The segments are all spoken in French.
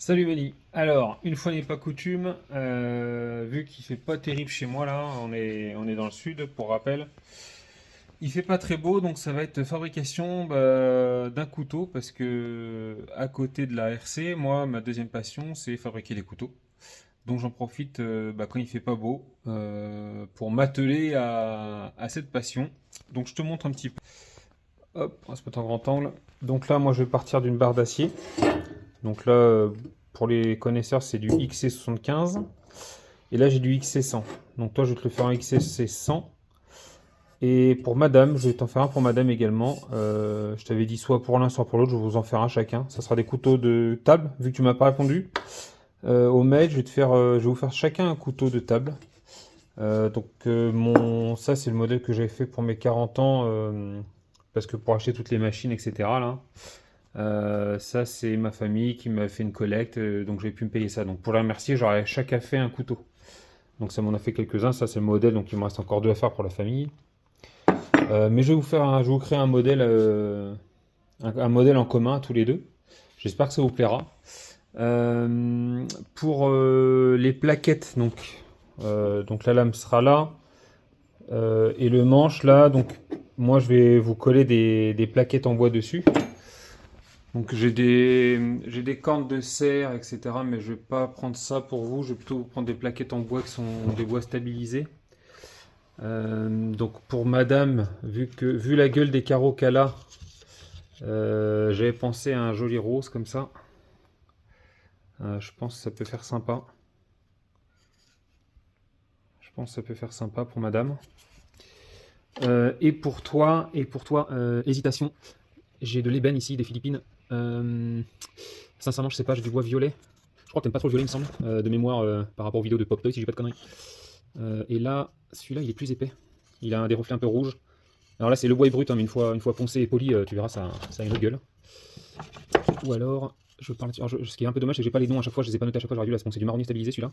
Salut Mehdi. Alors, une fois n'est pas coutume, vu qu'il fait pas terrible chez moi là, on est dans le sud pour rappel. Il fait pas très beau, donc ça va être fabrication d'un couteau parce que à côté de la RC, moi ma deuxième passion c'est fabriquer des couteaux. Donc j'en profite quand il fait pas beau pour m'atteler à cette passion. Donc je te montre un petit peu. Hop, on va se mettre en grand angle. Donc là, moi je vais partir d'une barre d'acier. Donc là, pour les connaisseurs, c'est du XC75. Et là, j'ai du XC100. Donc toi, je vais te le faire en XC100. Et pour madame, je vais t'en faire un pour madame également. Je t'avais dit soit pour l'un, soit pour l'autre. Je vais vous en faire un chacun. Ça sera des couteaux de table, vu que tu m'as pas répondu. Au mail, je vais vous faire chacun un couteau de table. Ça, c'est le modèle que j'avais fait pour mes 40 ans. Parce que pour acheter toutes les machines, etc. là. Ça, c'est ma famille qui m'a fait une collecte, donc j'ai pu me payer ça. Donc pour la remercier, j'aurais chacun fait un couteau. Donc ça m'en a fait quelques-uns. Ça, c'est le modèle, donc il me reste encore deux à faire pour la famille. Mais je vais vous créer un modèle en commun tous les deux. J'espère que ça vous plaira. Pour les plaquettes, donc la lame sera là. Et le manche là, donc moi je vais vous coller des plaquettes en bois dessus. Donc j'ai des cornes de serre, etc. Mais je vais pas prendre ça pour vous. Je vais plutôt vous prendre des plaquettes en bois qui sont des bois stabilisés. Donc pour madame, vu la gueule des carreaux qu'elle a, j'avais pensé à un joli rose comme ça. Je pense que ça peut faire sympa. Je pense que ça peut faire sympa pour madame. Hésitation. J'ai de l'ébène ici, des Philippines. Sincèrement, je sais pas, j'ai du bois violet. Je crois que t'aimes pas trop le violet, il me semble, de mémoire par rapport aux vidéos de Pop Toy, si j'ai pas de conneries. Et là, celui-là, il est plus épais. Il a des reflets un peu rouges. Alors là, c'est le bois est brut, hein, mais une fois poncé et poli, tu verras, ça a une autre gueule. Ou alors, ce qui est un peu dommage, c'est que j'ai pas les noms à chaque fois, je les ai pas notés à chaque fois, j'aurais dû là, c'est du marronnier stabilisé celui-là.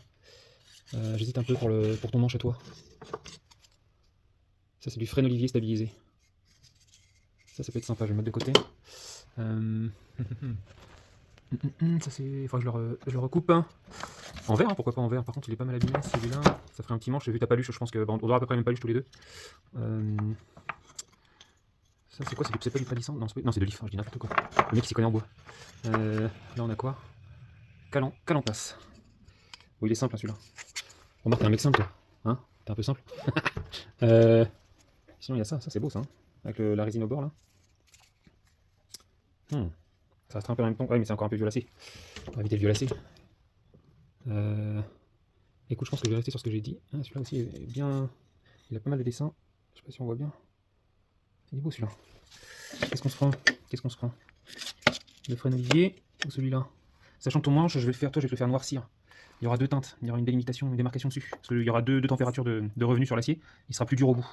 J'hésite un peu pour ton manche à toi. Ça, c'est du frêne olivier stabilisé. Ça peut être sympa, je vais le mettre de côté. Ça, c'est. Il faudra que je le recoupe. En vert, hein, pourquoi pas en vert. Par contre, il est pas mal abîmé celui-là. Ça ferait un petit manche. J'ai vu ta paluche, je pense qu'on aura à peu près la même paluche tous les deux. Ça, c'est quoi? C'est pas du palissand? Non, c'est de l'if, je dis n'importe quoi. Le mec qui s'y connaît en bois. Là, on a quoi? Calantas. Bon, il est simple, hein, celui-là. Remarque, t'es un mec simple, toi. Hein? T'es un peu simple. Euh, Sinon, il y a ça. Ça, c'est beau, ça. Hein, avec la résine au bord, là. Ça reste un peu en même temps. Ouais, mais c'est encore un peu violacé. On va éviter le violacé. Écoute, je pense que je vais rester sur ce que j'ai dit. Ah, celui-là aussi est bien. Il a pas mal de dessins. Je sais pas si on voit bien. Il est beau celui-là. Qu'est-ce qu'on se prend? Qu'est-ce qu'on se prend? Le frêne olivier ou celui-là? Sachant que ton manche, je vais le faire, toi, je vais te le faire noircir. Il y aura deux teintes, il y aura une délimitation, une démarcation dessus. Parce qu'il y aura deux températures de revenu sur l'acier. Il sera plus dur au bout.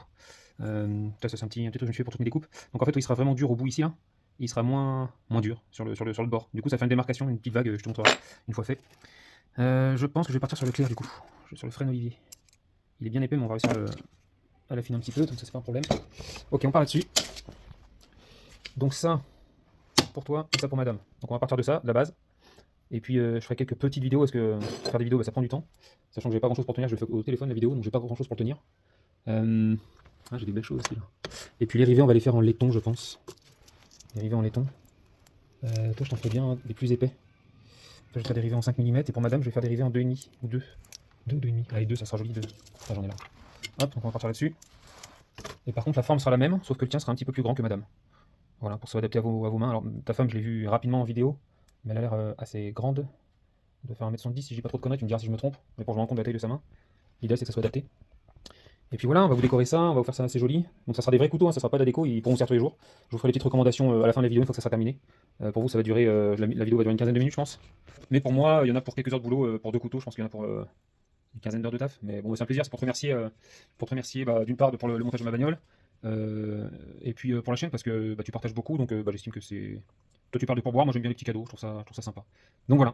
Ça, c'est un petit truc que je fais pour toutes mes découpes. Donc en fait, il sera vraiment dur au bout ici, là. Et il sera moins dur sur le bord. Du coup, ça fait une démarcation, une petite vague, je te montrerai une fois fait. Je pense que je vais partir sur le clair du coup. Sur le frêne olivier. Il est bien épais, mais on va réussir à l'affiner un petit peu, donc ça c'est pas un problème. Ok, on part là-dessus. Donc ça pour toi et ça pour madame. Donc on va partir de ça, de la base. Et puis je ferai quelques petites vidéos parce que faire des vidéos ça prend du temps. Sachant que j'ai pas grand chose pour tenir, je le fais au téléphone la vidéo, donc j'ai pas grand chose pour le tenir. J'ai des belles choses aussi là. Et puis les rivets on va les faire en laiton je pense. Les rivets en laiton. Toi je t'en ferai bien des plus épais. Toi je vais faire des rivets en 5 mm et pour madame je vais faire des rivets en 2,5 ou 2. 2 ou 2,5. Allez 2 ça sera joli 2. Ah j'en ai là. Hop, donc on va partir là-dessus. Et par contre la forme sera la même, sauf que le tien sera un petit peu plus grand que madame. Voilà, pour s'adapter à vos mains. Alors ta femme je l'ai vue rapidement en vidéo, mais elle a l'air assez grande. Elle doit faire 1m70 si j'ai pas trop de conneries, tu me diras si je me trompe, mais pour que je me rende compte de la taille de sa main. L'idéal c'est que ça soit adapté. Et puis voilà, on va vous décorer ça, on va vous faire ça assez joli. Donc ça sera des vrais couteaux, hein, ça sera pas de la déco, ils pourront servir tous les jours. Je vous ferai les petites recommandations à la fin de la vidéo une fois que ça sera terminé. Pour vous ça va durer, la vidéo va durer une quinzaine de minutes je pense. Mais pour moi, il y en a pour quelques heures de boulot, pour deux couteaux, je pense qu'il y en a pour une quinzaine d'heures de taf. Mais bon, c'est un plaisir, c'est pour te remercier d'une part pour le montage de ma bagnole, et puis pour la chaîne parce que tu partages beaucoup, donc j'estime que c'est. Toi tu parles de pourboire, moi j'aime bien les petits cadeaux, je trouve ça sympa. Donc voilà,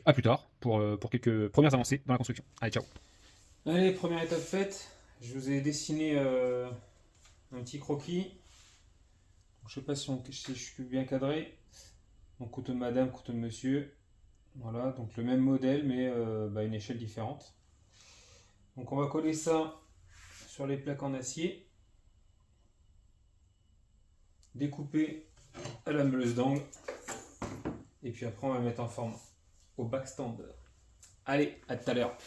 à plus tard pour quelques premières avancées dans la construction. Allez, ciao. Allez, première étape faite. Je vous ai dessiné un petit croquis. Je sais pas si je suis bien cadré. Donc couteau de madame, couteau de monsieur. Voilà, donc le même modèle, mais une échelle différente. Donc on va coller ça sur les plaques en acier, découper à la meuleuse d'angle, et puis après on va mettre en forme au backstand. Allez, à tout à l'heure.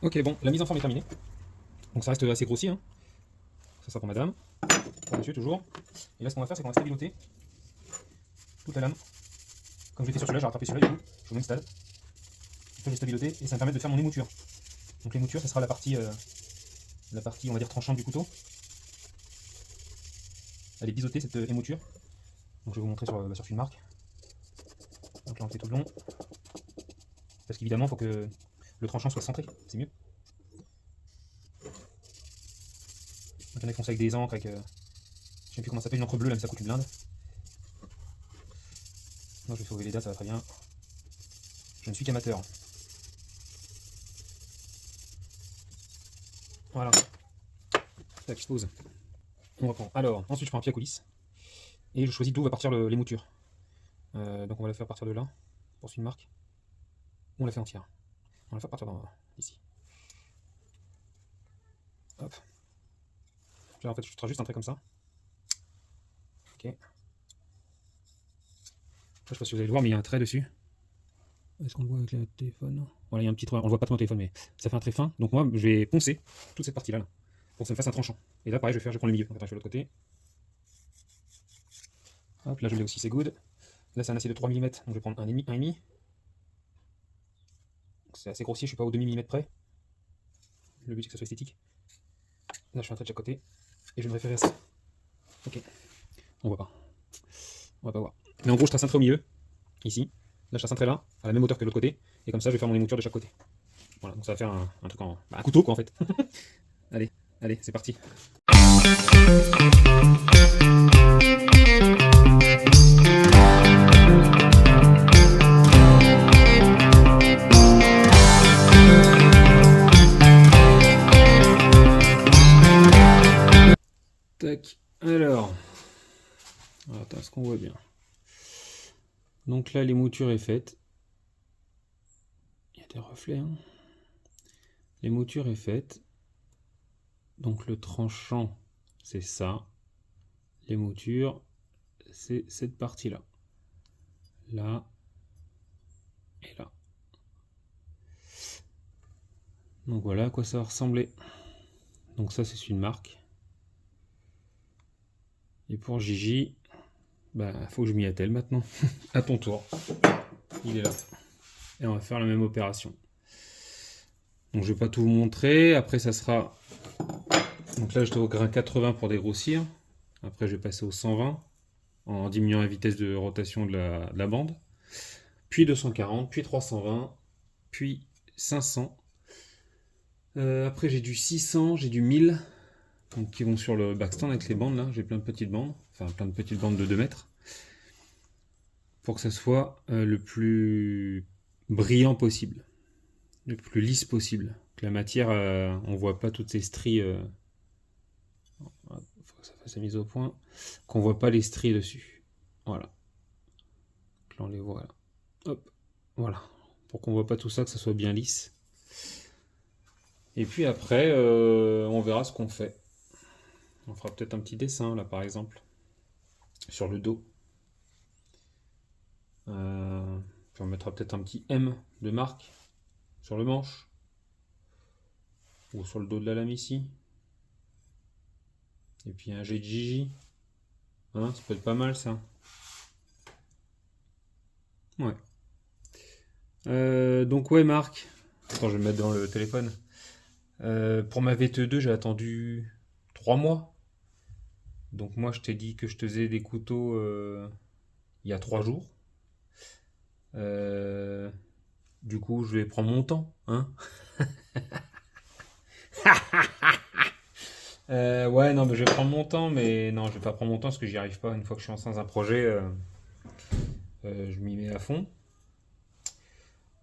Ok, bon, la mise en forme est terminée. Donc ça reste assez grossi, hein. Ça pour madame, pour monsieur toujours. Et là ce qu'on va faire c'est qu'on va stabiloter toute la lame. Comme j'ai fait sur celui-là, j'ai rattrapé celui-là du coup, je vous m'installe. Donc là j'ai stabiloté et ça me permet de faire mon émouture. Donc l'émouture ça sera la partie on va dire tranchante du couteau. Elle est biseautée cette émouture. Donc je vais vous montrer sur une marque. Donc là on le fait tout le long. Parce qu'évidemment il faut que le tranchant soit centré, c'est mieux. Donc il y en a qui font ça avec des encres, avec je sais plus comment ça s'appelle, une encre bleue, là mais ça coûte une blinde. Moi je vais sauver les dates, ça va très bien. Je ne suis qu'amateur. Voilà. Tac, je pose. On reprend. Alors, ensuite je prends un pied à coulisse. Et je choisis d'où va partir l'émouture. Donc on va la faire partir de là, pour une marque. On la fait entière. On va la faire partir d'ici. Hop. Là en fait je trace juste un trait comme ça. Ok. Là, je sais pas si vous allez le voir, mais il y a un trait dessus. Est-ce qu'on le voit avec le téléphone? Voilà, il y a un petit trait, on le voit pas trop au téléphone, mais ça fait un trait fin. Donc moi, je vais poncer toute cette partie-là, là, pour que ça me fasse un tranchant. Et là, pareil, je prends le milieu. Donc, attends, je fais de l'autre côté. Hop, là, je l'ai aussi, c'est good. Là, c'est un acier de 3 mm, donc je vais prendre 1,5. C'est assez grossier, je suis pas au demi-millimètre près. Le but, c'est que ça soit esthétique. Là, je fais un trait de chaque côté. Et je vais me référer à ça. Ok. On voit pas. On va pas voir. Mais en gros, je trace un trait au milieu, ici. Là, je trace un trait là, à la même hauteur que l'autre côté. Et comme ça, je vais faire mon émouture de chaque côté. Voilà, donc ça va faire un truc en... un couteau, quoi, en fait. Allez, allez, c'est parti. Tac, alors... Attends, est-ce qu'on voit bien? Donc là, l'émouture est faite. Il y a des reflets, hein. L'émouture est faite. Donc le tranchant, c'est ça. L'émouture, c'est cette partie-là. Là et là. Donc voilà à quoi ça va ressembler. Donc ça, c'est une marque. Et pour Gigi, faut que je m'y attelle maintenant. À ton tour. Il est là. Et on va faire la même opération. Donc je vais pas tout vous montrer. Après ça sera... Donc là j'étais au grain 80 pour dégrossir. Après je vais passer au 120 en diminuant la vitesse de rotation de la bande. Puis 240, puis 320, puis 500. Après j'ai du 600, j'ai du 1000. Donc qui vont sur le backstand avec les bandes là. J'ai plein de petites bandes. Enfin plein de petites bandes de 2 mètres. Pour que ça soit le plus brillant possible. Le plus lisse possible. Que la matière, on voit pas toutes ces stries. Faut que ça fasse la mise au point. Qu'on voit pas les stries dessus. Voilà. Donc là on les voit là. Hop, voilà. Pour qu'on voit pas tout ça, que ça soit bien lisse. Et puis après, on verra ce qu'on fait. On fera peut-être un petit dessin là par exemple. Sur le dos. Puis on mettra peut-être un petit M de marque sur le manche. Ou sur le dos de la lame ici. Et puis un G de Gigi. Hein, ça peut être pas mal ça. Ouais. Donc ouais Marc. Attends, je vais me mettre dans le téléphone. Pour ma VT2, j'ai attendu 3 mois. Donc moi je t'ai dit que je te faisais des couteaux il y a 3 jours. Du coup je vais prendre mon temps. Hein. Ouais, non, mais je vais prendre mon temps, mais non, je vais pas prendre mon temps parce que j'y arrive pas. Une fois que je suis lancé dans un projet, je m'y mets à fond.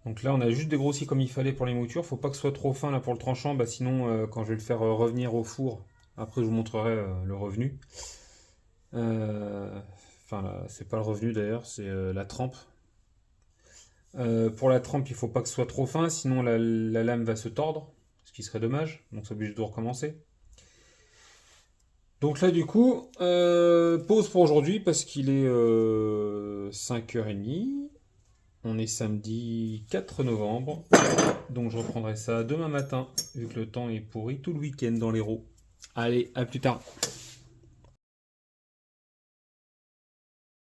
Donc là, on a juste dégrossi comme il fallait pour les moutures. Faut pas que ce soit trop fin là pour le tranchant, bah, sinon, quand je vais le faire revenir au four, après je vous montrerai le revenu. Enfin, là, c'est pas le revenu d'ailleurs, c'est la trempe. Pour la trempe, il faut pas que ce soit trop fin, sinon la lame va se tordre, ce qui serait dommage. Donc ça oblige de recommencer. Donc là, du coup, pause pour aujourd'hui parce qu'il est 5h30. On est samedi 4 novembre. Donc je reprendrai ça demain matin, vu que le temps est pourri tout le week-end dans l'Hérault. Allez, à plus tard.